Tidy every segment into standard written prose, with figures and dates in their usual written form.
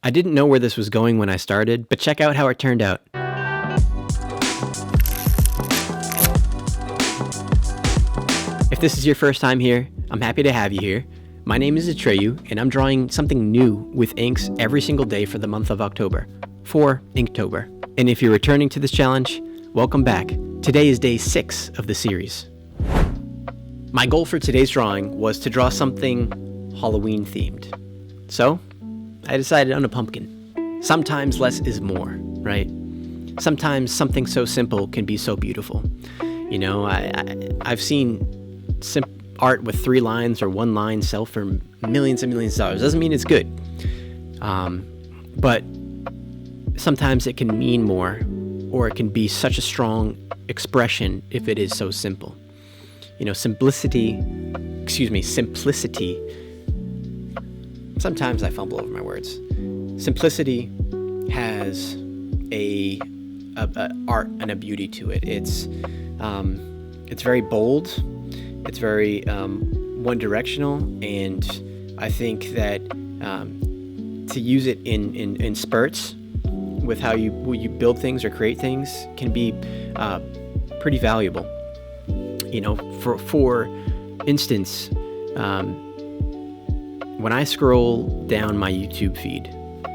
I didn't know where this was going when I started, but check out how it turned out. If this is your first time here, I'm happy to have you here. My name is Atreyu, and I'm drawing something new with inks every single day for the month of October, for Inktober. And if you're returning to this challenge, welcome back. Today is day 6 of the series. My goal for today's drawing was to draw something Halloween themed. So, I decided on a pumpkin. Sometimes less is more, right? Sometimes something so simple can be so beautiful. You know, I've seen art with 3 lines or 1 line sell for millions and millions of dollars. Doesn't mean it's good. But sometimes it can mean more, or it can be such a strong expression if it is so simple. You know, simplicity. Sometimes I fumble over my words. Simplicity has a art and a beauty to it. It's very bold. It's very one-directional, and I think that to use it in spurts with how you build things or create things can be pretty valuable. You know, for instance, when I scroll down my YouTube feed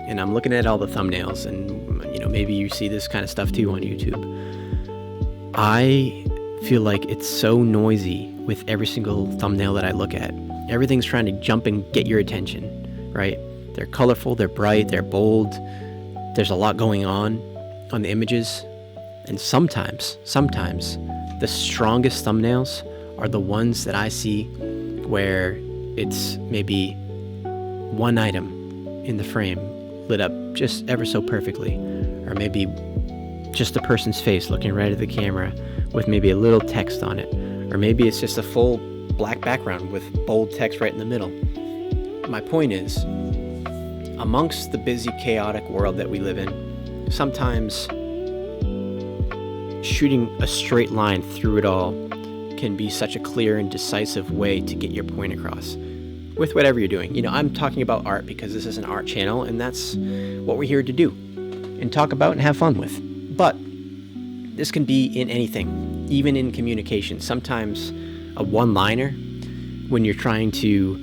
and I'm looking at all the thumbnails, and you know, maybe you see this kind of stuff too on YouTube, I feel like it's so noisy with every single thumbnail that I look at. Everything's trying to jump and get your attention, right? They're colorful, they're bright, they're bold. There's a lot going on the images. And sometimes the strongest thumbnails are the ones that I see where it's maybe one item in the frame lit up just ever so perfectly, or maybe just a person's face looking right at the camera with maybe a little text on it, or maybe it's just a full black background with bold text right in the middle. My point is, amongst the busy, chaotic world that we live in, sometimes shooting a straight line through it all can be such a clear and decisive way to get your point across with whatever you're doing. You know, I'm talking about art because this is an art channel, and that's what we're here to do and talk about and have fun with. But this can be in anything, even in communication. Sometimes a one-liner, when you're trying to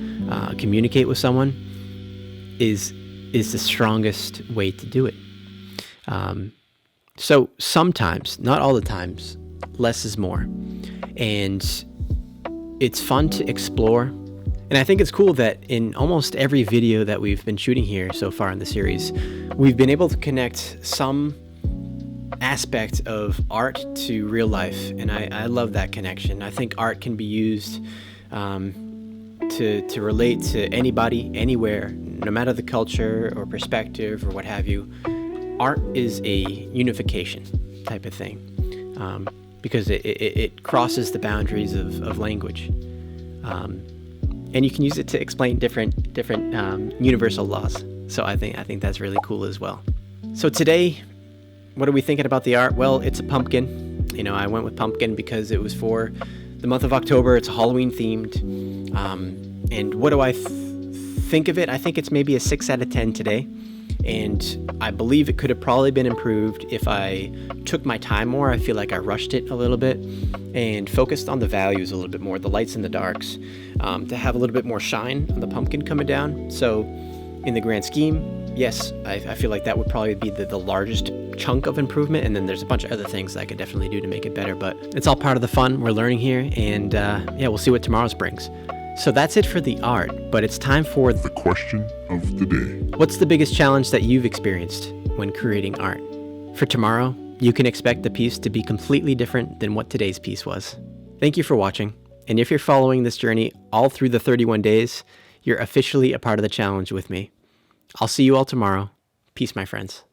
communicate with someone, is the strongest way to do it. So sometimes, not all the times, less is more. And it's fun to explore. And I think it's cool that in almost every video that we've been shooting here so far in the series, we've been able to connect some aspect of art to real life. And I love that connection. I think art can be used to relate to anybody, anywhere, no matter the culture or perspective or what have you. Art is a unification type of thing, because it crosses the boundaries of language. And you can use it to explain different universal laws. So I think that's really cool as well. So today, what are we thinking about the art? Well, it's a pumpkin. You know, I went with pumpkin because it was for the month of October. It's Halloween themed. And what do I think of it? I think it's maybe a 6 out of 10 today. And I believe it could have probably been improved if I took my time more. I feel like I rushed it a little bit and focused on the values a little bit more, the lights and the darks, to have a little bit more shine on the pumpkin coming down. So in the grand scheme, yes, I feel like that would probably be the largest chunk of improvement. And then there's a bunch of other things that I could definitely do to make it better. But it's all part of the fun. We're learning here. And yeah, we'll see what tomorrow's brings. So that's it for the art, but it's time for the question of the day. What's the biggest challenge that you've experienced when creating art? For tomorrow, you can expect the piece to be completely different than what today's piece was. Thank you for watching, and if you're following this journey all through the 31 days, you're officially a part of the challenge with me. I'll see you all tomorrow. Peace, my friends.